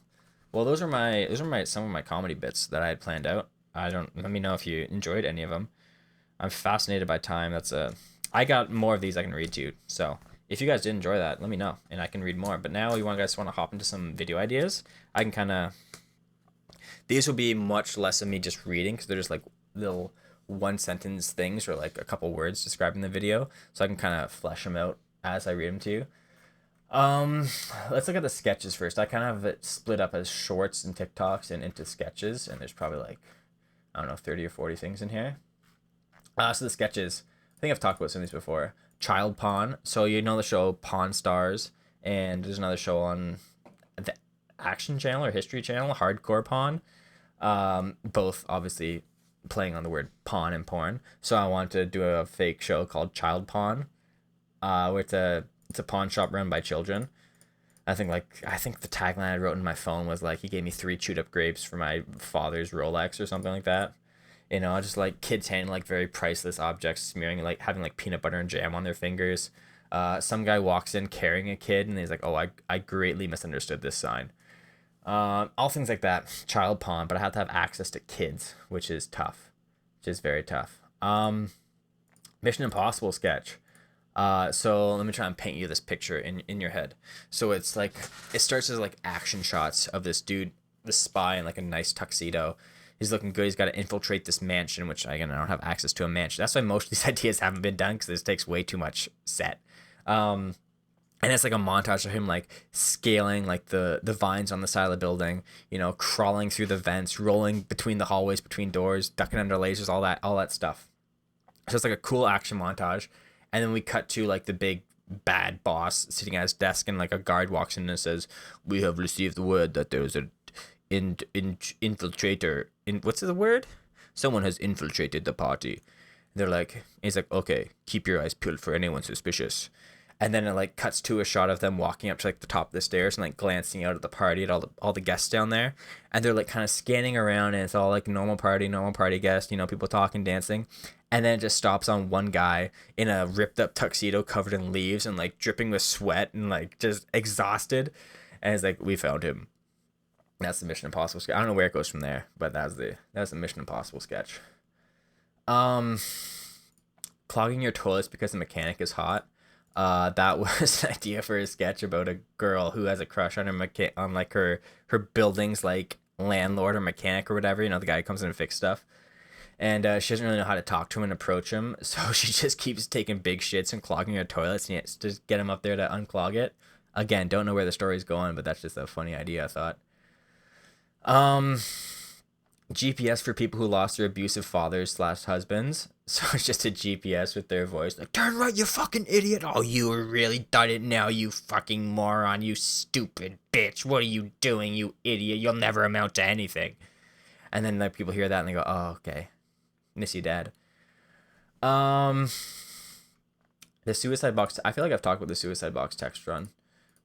Well, those are some of my comedy bits that I had planned out. Let me know if you enjoyed any of them. I'm fascinated by time. I got more of these I can read to you. So if you guys did enjoy that, let me know and I can read more. But now you guys want to hop into some video ideas? I can these will be much less of me just reading because they're just like little one sentence things or like a couple words describing the video, so I can kind of flesh them out as I read them to you. Let's look at the sketches first. I kind of have it split up as shorts and TikToks and into sketches, and there's probably like, I don't know, 30 or 40 things in here. So the sketches, I think I've talked about some of these before. Child Pawn. So you know the show Pawn Stars, and there's another show on the Action Channel or History Channel, Hardcore Pawn. Both obviously playing on the word pawn and porn. So I wanted to do a fake show called Child Pawn, where it's a pawn shop run by children. I think the tagline I wrote in my phone was like, he gave me 3 chewed up grapes for my father's Rolex or something like that. You know, just like kids handing like very priceless objects, smearing like having like peanut butter and jam on their fingers. Some guy walks in carrying a kid and he's like, oh, I greatly misunderstood this sign. All things like that. Child pawn, but I have to have access to kids, which is tough. Which is very tough. Mission Impossible sketch. So let me try and paint you this picture in your head. So it's like, it starts as like action shots of this dude, this spy in like a nice tuxedo. He's looking good. He's got to infiltrate this mansion, which again, I don't have access to a mansion. That's why most of these ideas haven't been done, because this takes way too much set. And it's like a montage of him like scaling like the vines on the side of the building, you know, crawling through the vents, rolling between the hallways, between doors, ducking under lasers, all that stuff. So it's like a cool action montage. And then we cut to like the big bad boss sitting at his desk, and like a guard walks in and says, "We have received the word that there is a infiltrator in what's the word? Someone has infiltrated the party." They're like, he's like, "Okay, keep your eyes peeled for anyone suspicious." And then it like cuts to a shot of them walking up to like the top of the stairs and like glancing out at the party at all the guests down there, and they're like kind of scanning around, and it's all like normal party guests, you know, people talking, dancing, and then it just stops on one guy in a ripped up tuxedo covered in leaves and like dripping with sweat and like just exhausted, and it's like, "We found him." That's the Mission Impossible sketch. I don't know where it goes from there, but that's the Mission Impossible sketch. Clogging your toilets because the mechanic is hot. That was an idea for a sketch about a girl who has a crush on on like her building's like landlord or mechanic or whatever, you know, the guy who comes in and fix stuff. And she doesn't really know how to talk to him and approach him, so she just keeps taking big shits and clogging her toilets, and it's just get him up there to unclog it. Again, don't know where the story's going, but that's just a funny idea, I thought. GPS for people who lost their abusive fathers/husbands. So it's just a GPS with their voice, like, "Turn right, you fucking idiot. Oh, you really done it now, you fucking moron. You stupid bitch. What are you doing, you idiot? You'll never amount to anything." And then like people hear that and they go, "Oh, okay. Miss you, Dad." The suicide box. I feel like I've talked about the suicide box text run.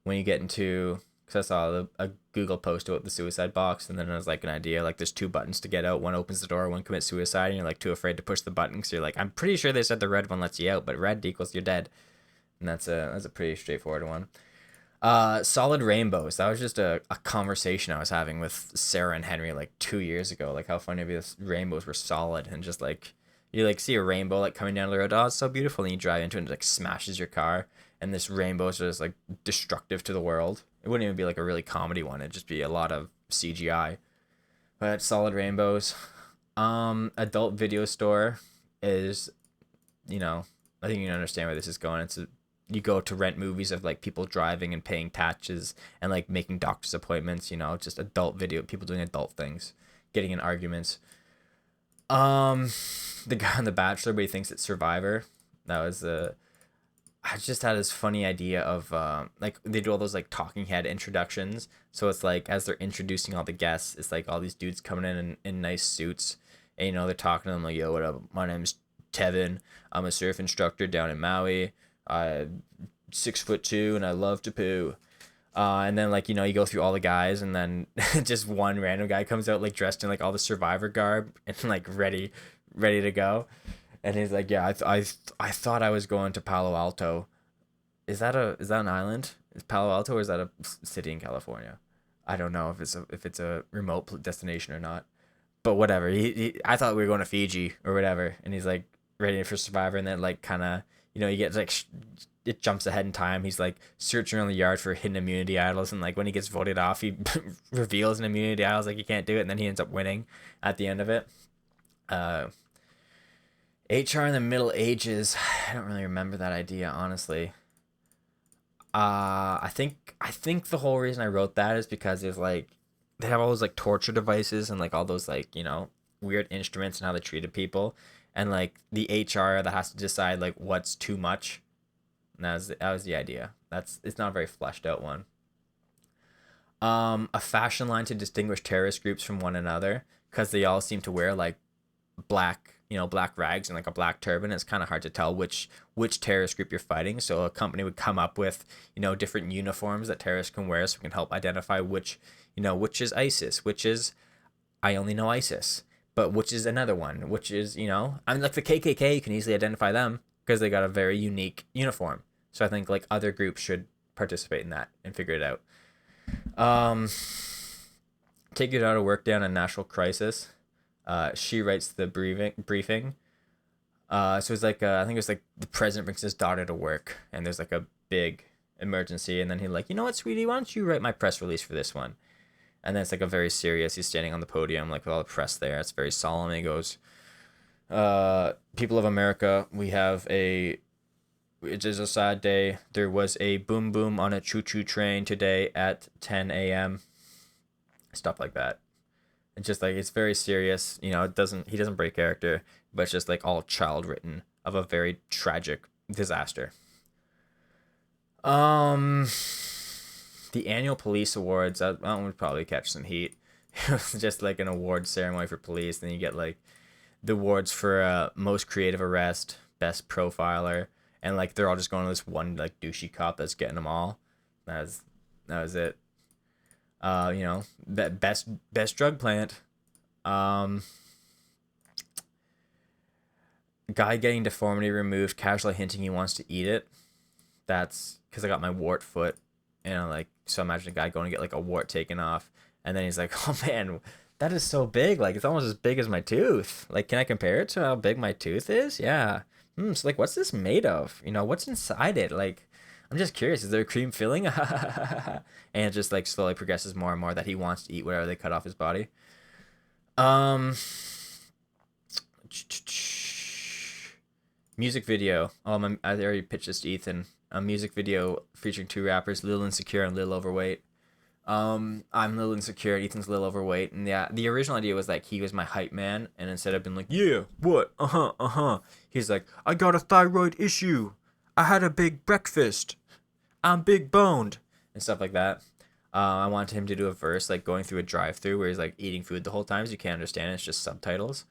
When you get into, because I saw a Google post about the suicide box, and then it was like an idea, like there's two buttons to get out. One opens the door, one commits suicide, and you're like too afraid to push the button, so you're like, I'm pretty sure they said the red one lets you out, but red equals you're dead. And that's a pretty straightforward one. Solid rainbows. That was just a conversation I was having with Sarah and Henry like 2 years ago, like how funny the rainbows were solid, and just like you like see a rainbow like coming down the road, oh, it's so beautiful, and you drive into it and it like smashes your car, and this rainbow is just like destructive to the world. It wouldn't even be like a really comedy one, it'd just be a lot of CGI. But solid rainbows. Adult video store is, you know, I think you can understand where this is going. You go to rent movies of like people driving and paying taxes and like making doctor's appointments, you know, just adult video, people doing adult things, getting in arguments. The guy on The Bachelor, but he thinks it's Survivor. That was I just had this funny idea of like they do all those like talking head introductions. So it's like as they're introducing all the guests, it's like all these dudes coming in nice suits, and you know they're talking to them like, "Yo, what up? My name's Tevin. I'm a surf instructor down in Maui. I'm 6'2" and I love to poo." And then like, you know, you go through all the guys, and then just one random guy comes out like dressed in like all the Survivor garb and like ready to go. And he's like, "Yeah, I thought I was going to Palo Alto. Is that an island? Is Palo Alto, or is that a city in California? I don't know if it's a remote destination or not. But whatever. I thought we were going to Fiji or whatever." And he's like ready for Survivor, and then like kind of, you know, you get like it jumps ahead in time. He's like searching around the yard for hidden immunity idols, and like when he gets voted off, he reveals an immunity idol. Like, you can't do it, and then he ends up winning at the end of it. HR in the Middle Ages. I don't really remember that idea, honestly. I think the whole reason I wrote that is because it's like they have all those like torture devices and like all those like, you know, weird instruments and how they treated people, and like the HR that has to decide like what's too much. And that was the idea. It's not a very fleshed out one. A fashion line to distinguish terrorist groups from one another, because they all seem to wear like black rags and like a black turban. It's kind of hard to tell which terrorist group you're fighting. So a company would come up with, you know, different uniforms that terrorists can wear, so we can help identify which is ISIS, which is, I only know ISIS, but which is another one, which is, you know, I mean, like the KKK, you can easily identify them because they got a very unique uniform. So I think like other groups should participate in that and figure it out. Take your daughter to work down a national crisis. She writes the briefing. So it's like I think it was like the president brings his daughter to work, and there's like a big emergency, and then he's like, "You know what, sweetie, why don't you write my press release for this one?" And then it's like a very serious. He's standing on the podium, like with all the press there. It's very solemn. And he goes, "People of America, we have a. It is a sad day. There was a boom boom on a choo choo train today at 10 a.m." Stuff like that. It's just like it's very serious. You know, he doesn't break character, but it's just like all child written of a very tragic disaster. The annual police awards, that one would probably catch some heat. It was just like an award ceremony for police. Then you get like the awards for most creative arrest, best profiler, and like they're all just going to this one like douchey cop that's getting them all. That was it. You know, best drug plant. Guy getting deformity removed, casually hinting he wants to eat it. That's because I got my wart foot, and like, so imagine a guy going to get like a wart taken off, and then he's like, "Oh man, that is so big. Like it's almost as big as my tooth. Like, can I compare it to how big my tooth is? Yeah. So like, what's this made of? You know, what's inside it? Like, I'm just curious. Is there a cream filling?" And it just like slowly progresses more and more that he wants to eat whatever they cut off his body. Music video. I already pitched this to Ethan. A music video featuring two rappers, Lil Insecure and Lil Overweight. I'm Lil Insecure, Ethan's Lil Overweight, and yeah, the original idea was like he was my hype man, and instead of being like, "Yeah, what? He's like, "I got a thyroid issue. I had a big breakfast. I'm big boned," and stuff like that. I wanted him to do a verse like going through a drive-through where he's like eating food the whole time, so you can't understand it. It's just subtitles,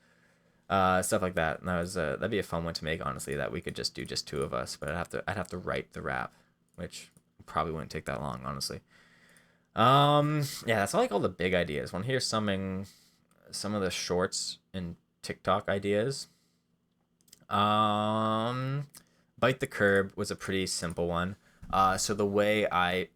stuff like that. And that'd be a fun one to make, honestly. That we could just do just two of us, but I'd have to write the rap, which probably wouldn't take that long, honestly. Yeah, that's all, like all the big ideas. Want to hear some of the shorts and TikTok ideas? Bite the Curb was a pretty simple one. So the way I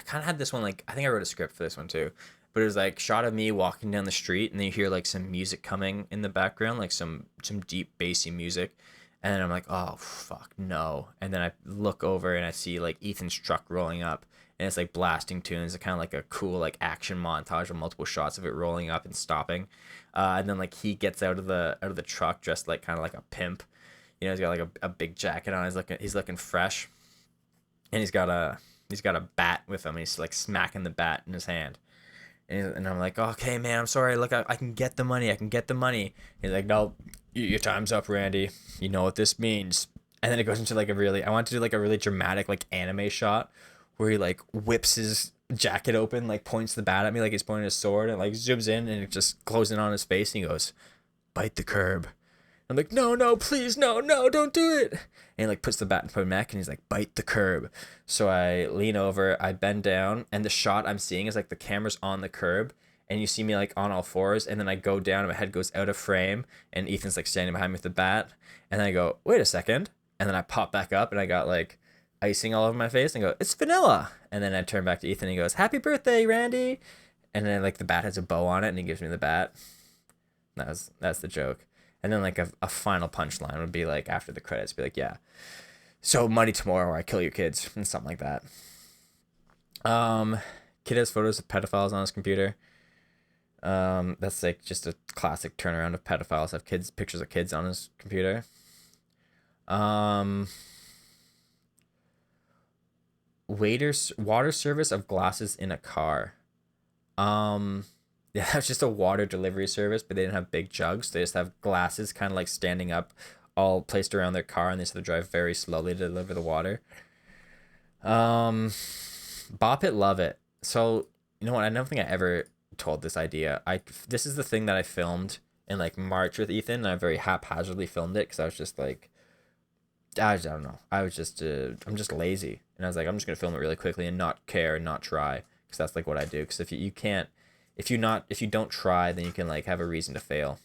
kind of had this one, like, I think I wrote a script for this one too, but it was like shot of me walking down the street, and then you hear like some music coming in the background, like some deep bassy music, and then I'm like, oh fuck no, and then I look over and I see like Ethan's truck rolling up, and it's like blasting tunes, kind of like a cool like action montage with multiple shots of it rolling up and stopping, and then like he gets out of the truck dressed like kind of like a pimp, you know, he's got like a big jacket on, he's looking fresh, and he's got a bat with him, and he's like smacking the bat in his hand. And I'm like, "Okay, man, I'm sorry. Look, I can get the money. He's like, "No, your time's up, Randy. You know what this means." And then it goes into like I want to do like a really dramatic like anime shot where he like whips his jacket open, like points the bat at me like he's pointing his sword, and like zooms in and it just closes in on his face, and he goes, "Bite the curb." I'm like, no, please, no, don't do it. And he like puts the bat in my neck, and he's like, "Bite the curb." So I lean over, I bend down, and the shot I'm seeing is like the camera's on the curb, and you see me like on all fours, and then I go down, and my head goes out of frame, and Ethan's like standing behind me with the bat, and then I go, "Wait a second," and then I pop back up, and I got like icing all over my face, and I go, "It's vanilla." And then I turn back to Ethan, and he goes, "Happy birthday, Randy." And then like the bat has a bow on it, and he gives me the bat. That's the joke. And then like a final punchline would be like after the credits, be like, "Yeah, so money tomorrow or I kill your kids," and something like that. Kid has photos of pedophiles on his computer. That's like just a classic turnaround of pedophiles have pictures of kids on his computer. Water service of glasses in a car. Yeah, it's just a water delivery service, but they didn't have big jugs. They just have glasses kind of like standing up, all placed around their car, and they just have to drive very slowly to deliver the water. Bop it, love it. So, you know what? I don't think I ever told this idea. This is the thing that I filmed in like March with Ethan, and I very haphazardly filmed it because I was just like, I don't know. I'm just lazy, and I was like, I'm just gonna film it really quickly and not care and not try, because that's like what I do. Because if you don't try, then you can like have a reason to fail.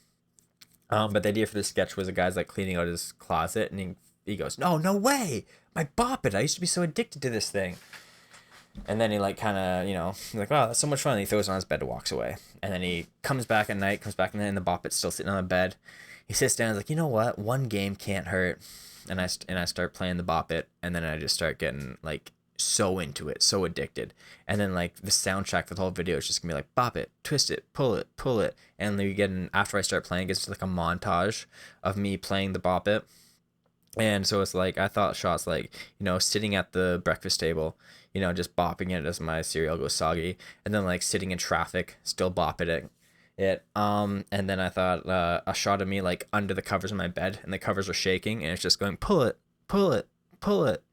But the idea for this sketch was a guy's like cleaning out his closet, and he goes, no way, my Bop It, I used to be so addicted to this thing. And then he like kind of, you know, he's like, wow, that's so much fun. And he throws it on his bed and walks away. And then he comes back at night, and the Bop It's still sitting on the bed. He sits down and is like, you know what, one game can't hurt. And I start playing the Bop It, and then I just start getting like so into it, so addicted. And then like the soundtrack for the whole video is just gonna be like bop it, twist it, pull it. And then you get after I start playing, it gets like a montage of me playing the bop it. And so it's like I thought shots like, sitting at the breakfast table, just bopping it as my cereal goes soggy, and then like sitting in traffic, still bopping it. And then I thought a shot of me like under the covers of my bed, and the covers are shaking, and it's just going pull it, pull it, pull it.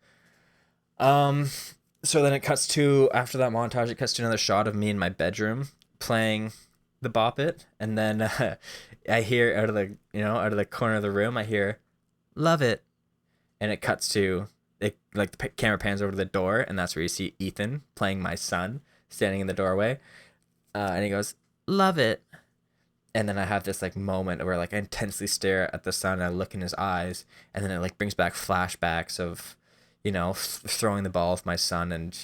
So then it cuts to, after that montage, it cuts to another shot of me in my bedroom playing the bop it, and then I hear out of the corner of the room, I hear love it. And it cuts to it, like the camera pans over to the door, and that's where you see Ethan playing my son standing in the doorway, and he goes, "Love it." And then I have this like moment where like I intensely stare at the son, and I look in his eyes, and then it like brings back flashbacks of, throwing the ball with my son, and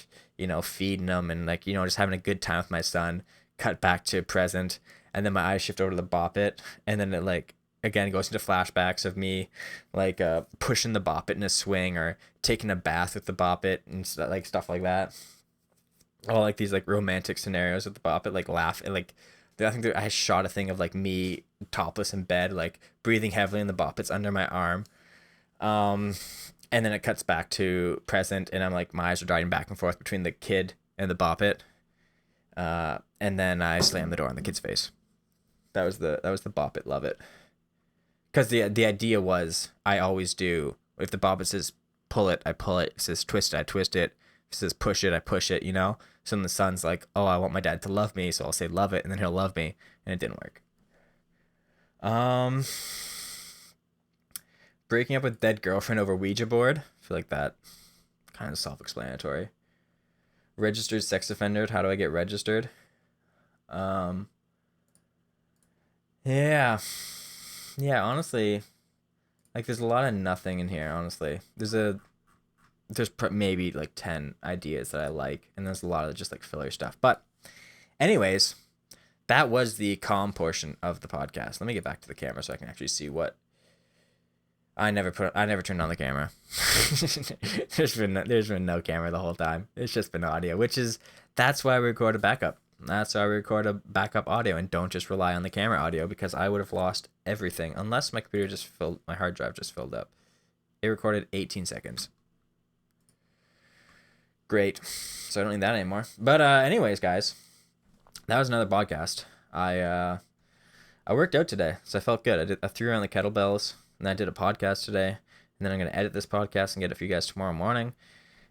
feeding him, and like just having a good time with my son. Cut back to present, and then my eyes shift over to the bop it, and then it like again goes into flashbacks of me like pushing the bop it in a swing, or taking a bath with the bop it, and like stuff like that. All like these like romantic scenarios with the bop it, like laugh, and like I think I shot a thing of like me topless in bed, like breathing heavily, and the bop it's under my arm. And then it cuts back to present, and I'm like, my eyes are darting back and forth between the kid and the bop it. And then I slam the door on the kid's face. That was the bop it, love it. Because the idea was, I always do, if the bop it says pull it, I pull it. If it says twist it, I twist it. If it says push it, I push it, So then the son's like, oh, I want my dad to love me, so I'll say love it, and then he'll love me. And it didn't work. Breaking up with dead girlfriend over Ouija board. I feel like that kind of self-explanatory. Registered sex offender. How do I get registered? Yeah, honestly, like there's a lot of nothing in here, honestly. There's maybe like 10 ideas that I like, and there's a lot of just like filler stuff. But anyways, that was the calm portion of the podcast. Let me get back to the camera so I can actually see what I never turned on the camera. there's been no camera the whole time. It's just been audio, that's why we record a backup. That's why we record a backup audio and don't just rely on the camera audio, because I would have lost everything unless my hard drive just filled up. It recorded 18 seconds. Great. So I don't need that anymore. But anyways, guys, that was another podcast. I worked out today, so I felt good. I threw around the kettlebells, and I did a podcast today, and then I'm going to edit this podcast and get it for you guys tomorrow morning.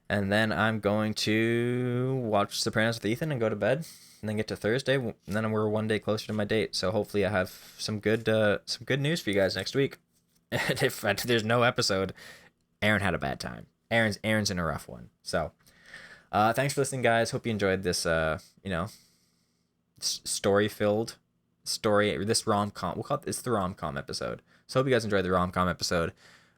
And then I'm going to watch Sopranos with Ethan and go to bed, and then get to Thursday, and then we're one day closer to my date. So hopefully I have some good news for you guys next week. And if there's no episode, Aaron had a bad time. Aaron's in a rough one. So thanks for listening, guys. Hope you enjoyed this story-filled story, this rom-com. We'll call it, it's the rom-com episode. So hope you guys enjoyed the rom-com episode.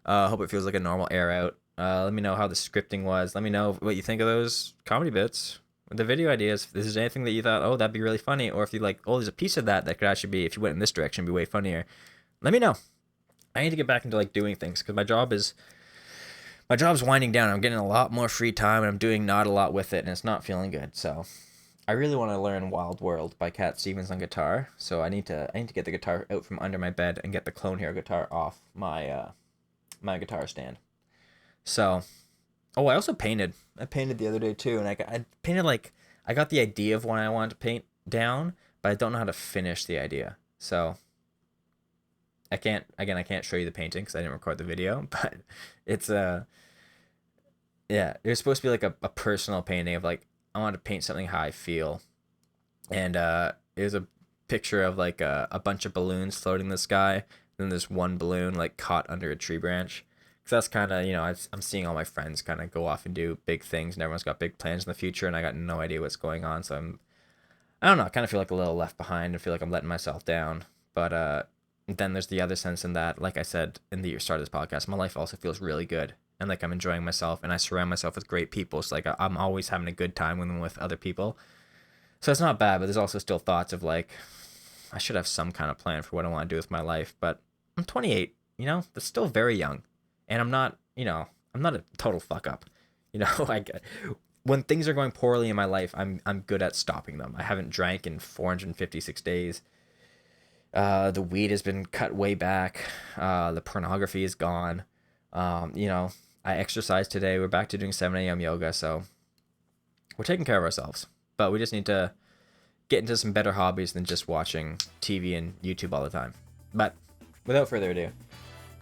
Hope it feels like a normal air out. Let me know how the scripting was. Let me know what you think of those comedy bits, the video ideas. If there's anything that you thought, oh, that'd be really funny, or if you like, oh, there's a piece of that could actually be, if you went in this direction, be way funnier. Let me know. I need to get back into like doing things, because my job's winding down. I'm getting a lot more free time, and I'm doing not a lot with it, and it's not feeling good. So I really want to learn Wild World by Cat Stevens on guitar. So I need to get the guitar out from under my bed and get the Clone Hero guitar off my my guitar stand. So, I also painted. I painted the other day too, and I painted like, I got the idea of what I wanted to paint down, but I don't know how to finish the idea. So I can't show you the painting because I didn't record the video, but it's it was supposed to be like a personal painting of like, I wanted to paint something how I feel, and it was a picture of like a bunch of balloons floating in the sky, and then there's one balloon like caught under a tree branch. Because that's kind of, I'm seeing all my friends kind of go off and do big things, and everyone's got big plans in the future, and I got no idea what's going on. So I don't know, I kind of feel like a little left behind. I feel like I'm letting myself down. But then there's the other sense in that, like I said in the start of this podcast, my life also feels really good, and like I'm enjoying myself, and I surround myself with great people. So like I'm always having a good time when I'm with other people. So it's not bad, but there's also still thoughts of like, I should have some kind of plan for what I want to do with my life. But I'm 28, that's still very young. And I'm not a total fuck up. You know, when things are going poorly in my life, I'm good at stopping them. I haven't drank in 456 days. The weed has been cut way back. The pornography is gone. You know, I exercised today. We're back to doing 7 a.m. yoga, so we're taking care of ourselves. But we just need to get into some better hobbies than just watching TV and YouTube all the time. But without further ado,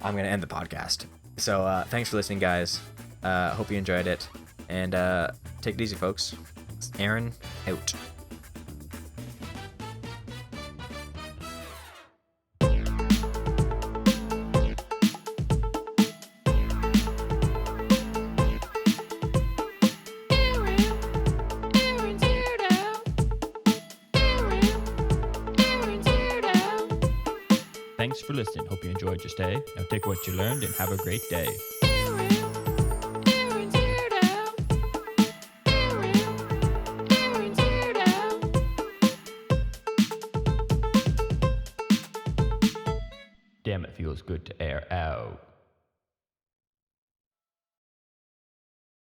I'm going to end the podcast. So thanks for listening, guys. Hope you enjoyed it. And take it easy, folks. Aaron, out. Aaron's weirdo. Aaron's weirdo. Thanks for listening. Hope you enjoyed your stay. Now take what you learned and have a great day. Aaron's weirdo. Aaron's weirdo. Damn, it feels good to air out.